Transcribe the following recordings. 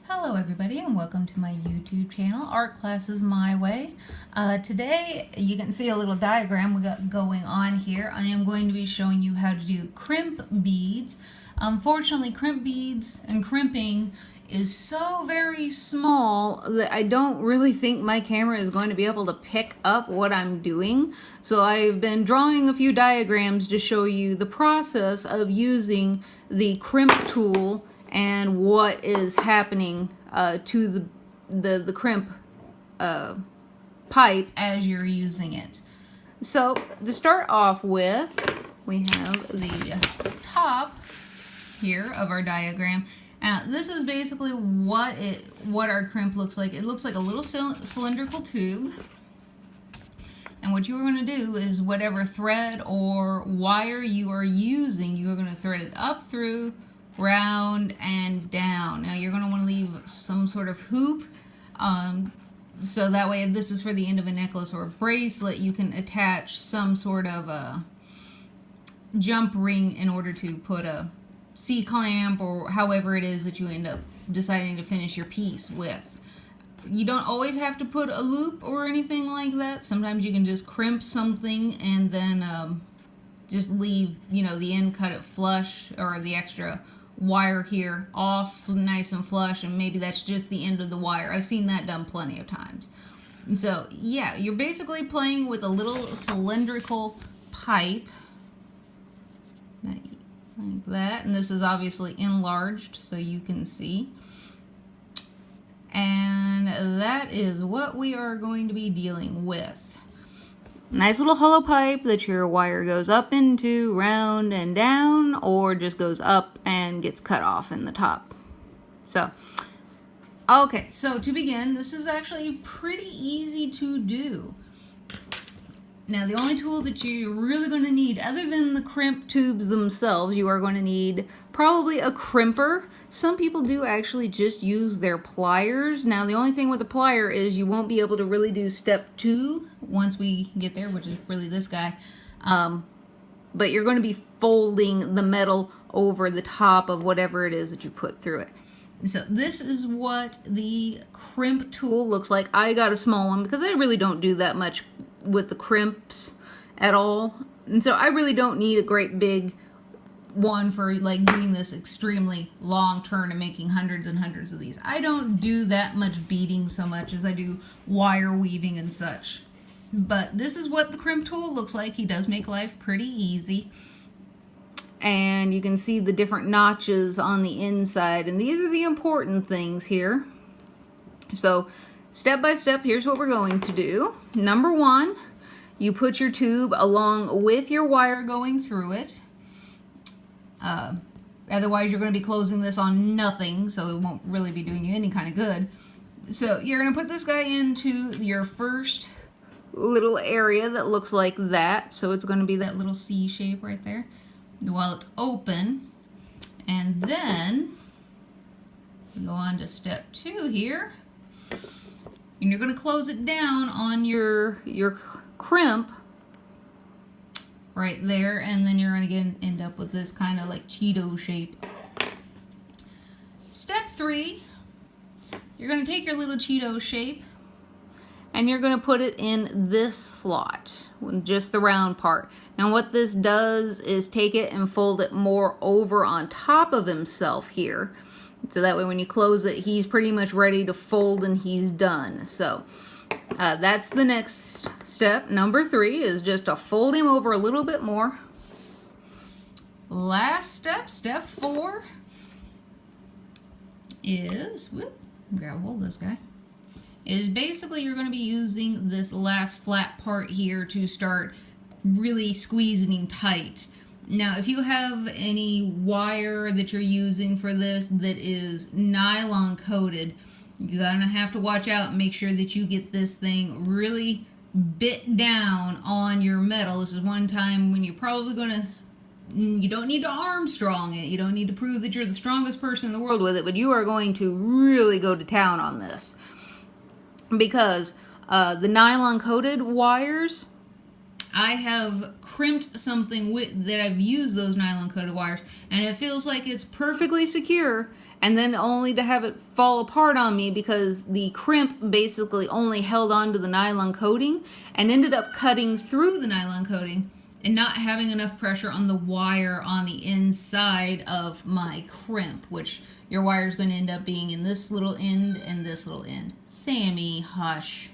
Hello everybody and welcome to my YouTube channel, Art Classes My Way. Today you can see a little diagram we got going on here. I am going to be showing you how to do crimp beads. Unfortunately, crimp beads and crimping is so very small that I don't really think my camera is going to be able to pick up what I'm doing. So I've been drawing a few diagrams to show you the process of using the crimp tool and what is happening to the crimp pipe as you're using it. So to start off with, we have the top here of our diagram. This is basically what our crimp looks like. It looks like a little cylindrical tube. And what you're going to do is whatever thread or wire you are using, you are going to thread it up through, round, and down. Now you're going to want to leave some sort of hoop, so that way if this is for the end of a necklace or a bracelet, you can attach some sort of a jump ring in order to put a C-clamp or however it is that you end up deciding to finish your piece with. You don't always have to put a loop or anything like that. Sometimes you can just crimp something and then just leave, the end cut it flush, or the extra wire here off nice and flush, and maybe that's just the end of the wire. I've seen that done plenty of times. And so yeah, you're basically playing with a little cylindrical pipe like that, and this is obviously enlarged so you can see. And that is what we are going to be dealing with. Nice little hollow pipe that your wire goes up into, round and down, or just goes up and gets cut off in the top. So, okay, so to begin, this is actually pretty easy to do. Now, the only tool that you're really going to need, other than the crimp tubes themselves, you are going to need probably a crimper. Some people do actually just use their pliers. Now, the only thing with a plier is you won't be able to really do step 2 once we get there, which is really this guy. But you're going to be folding the metal over the top of whatever it is that you put through it. So this is what the crimp tool looks like. I got a small one because I really don't do that much with the crimps at all. And so I really don't need a great big one for like doing this extremely long turn and making hundreds and hundreds of these. I don't do that much beading so much as I do wire weaving and such. But this is what the crimp tool looks like. He does make life pretty easy. And you can see the different notches on the inside, and these are the important things here. So step by step, here's what we're going to do. Number 1, you put your tube along with your wire going through it. Otherwise, you're going to be closing this on nothing, so it won't really be doing you any kind of good. So you're going to put this guy into your first little area that looks like that. So it's going to be that little C shape right there while it's open. And then go on to step 2 here. And you're going to close it down on your crimp right there, and then you're going to end up with this kind of like Cheeto shape. Step 3, you're going to take your little Cheeto shape and you're going to put it in this slot, just the round part. Now what this does is take it and fold it more over on top of himself here. So that way when you close it, he's pretty much ready to fold and he's done. So that's the next step. Number 3 is just to fold him over a little bit more. Last step, step 4, is, grab a hold of this guy, is basically you're going to be using this last flat part here to start really squeezing him tight. Now, if you have any wire that you're using for this that is nylon coated, you're gonna have to watch out and make sure that you get this thing really bit down on your metal. This is one time when you're probably gonna, you don't need to Armstrong it, you don't need to prove that you're the strongest person in the world with it, but you are going to really go to town on this. Because the nylon coated wires, I have crimped something with that I've used those nylon coated wires, and it feels like it's perfectly secure, and then only to have it fall apart on me because the crimp basically only held on to the nylon coating and ended up cutting through the nylon coating and not having enough pressure on the wire on the inside of my crimp, which your wire is going to end up being in this little end and this little end. Sammy, hush.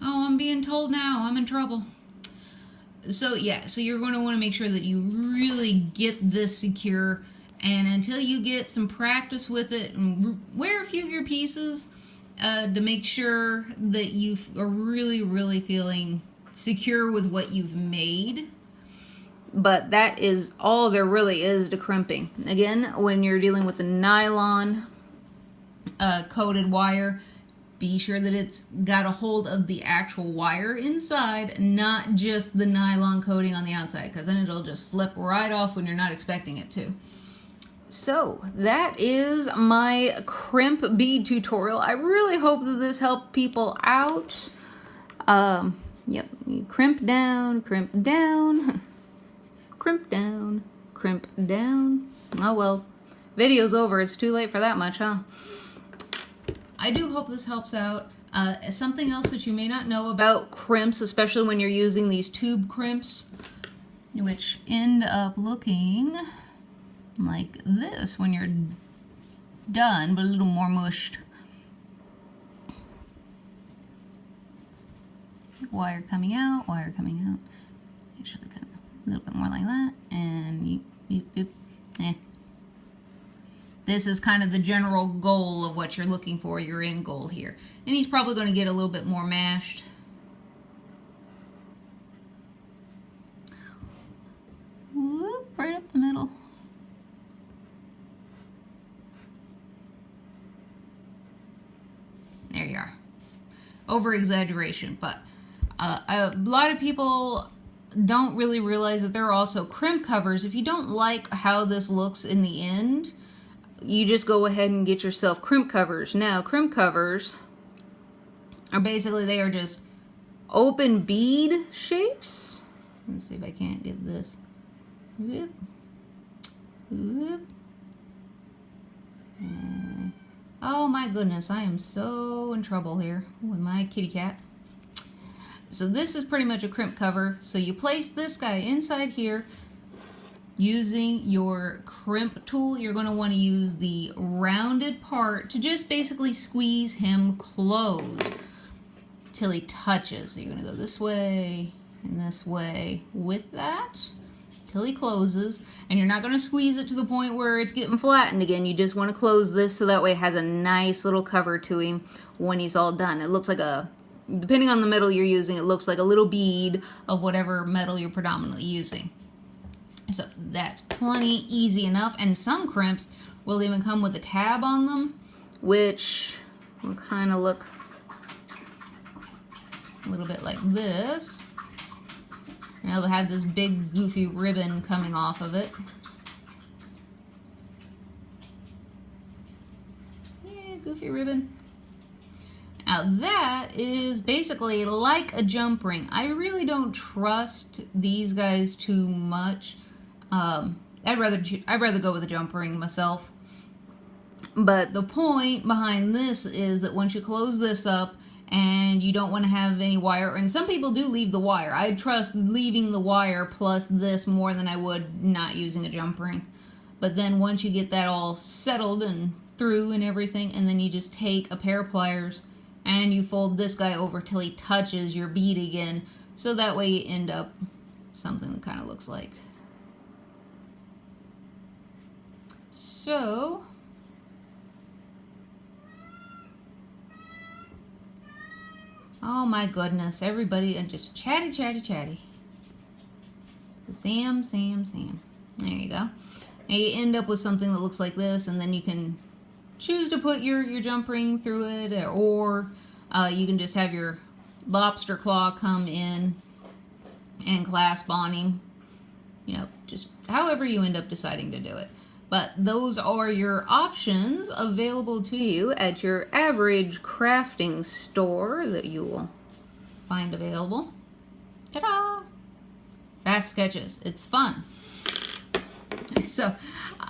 Oh, I'm being told now. I'm in trouble. So yeah, so you're going to want to make sure that you really get this secure, and until you get some practice with it and wear a few of your pieces to make sure that you are really feeling secure with what you've made. But that is all there really is to crimping. Again, when you're dealing with the nylon coated wire, be sure that it's got a hold of the actual wire inside, not just the nylon coating on the outside, because then it'll just slip right off when you're not expecting it to. So that is my crimp bead tutorial. I really hope that this helped people out. Yep, you crimp down, crimp down, crimp down, crimp down. Oh well, video's over. It's too late for that much, huh? I do hope this helps out. Something else that you may not know about crimps, especially when you're using these tube crimps, which end up looking like this when you're done, but a little more mushed. Wire coming out, wire coming out. Actually, kind of a little bit more like that, and This is kind of the general goal of what you're looking for, your end goal here. And he's probably going to get a little bit more mashed. Whoop, right up the middle. There you are. Over exaggeration, but a lot of people don't really realize that there are also crimp covers. If you don't like how this looks in the end, you just go ahead and get yourself crimp covers. Now, crimp covers are basically, they are just open bead shapes. Let's see if I can't get this. Whoop. Whoop. Oh my goodness, I am so in trouble here with my kitty cat. So this is pretty much a crimp cover. So you place this guy inside here. Using your crimp tool, you're going to want to use the rounded part to just basically squeeze him closed till he touches. So you're going to go this way and this way with that till he closes. And you're not going to squeeze it to the point where it's getting flattened again. You just want to close this so that way it has a nice little cover to him when he's all done. It looks like a, depending on the metal you're using, it looks like a little bead of whatever metal you're predominantly using. So that's plenty easy enough, and some crimps will even come with a tab on them, which will kind of look a little bit like this. And it'll have this big goofy ribbon coming off of it. Yeah, goofy ribbon. Now that is basically like a jump ring. I really don't trust these guys too much. I'd rather go with a jump ring myself. But the point behind this is that once you close this up and you don't want to have any wire, and some people do leave the wire. I trust leaving the wire plus this more than I would not using a jump ring. But then once you get that all settled and through and everything, and then you just take a pair of pliers and you fold this guy over till he touches your bead again, so that way you end up something that kind of looks like. So, oh my goodness, everybody, and just chatty. Sam. There you go. And you end up with something that looks like this, and then you can choose to put your jump ring through it, or you can just have your lobster claw come in and clasp on him. You know, just however you end up deciding to do it. But those are your options available to you at your average crafting store that you will find available. Ta-da! Fast sketches. It's fun. So,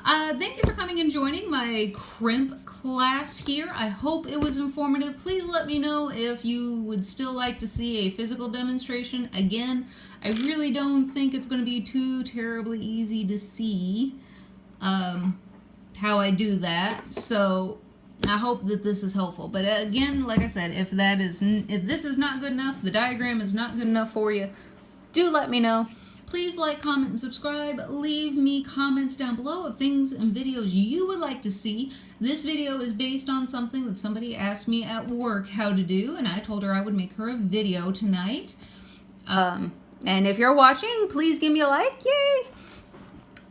Thank you for coming and joining my crimp class here. I hope it was informative. Please let me know if you would still like to see a physical demonstration. Again, I really don't think it's going to be too terribly easy to see how I do that. So I hope that this is helpful. But again, like I said, if this is not good enough, the diagram is not good enough for you, do let me know. Please like, comment, and subscribe. Leave me comments down below of things and videos you would like to see. This video is based on something that somebody asked me at work how to do, and I told her I would make her a video tonight. And if you're watching, please give me a like. Yay!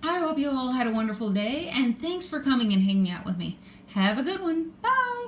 I hope you all had a wonderful day, and thanks for coming and hanging out with me. Have a good one. Bye!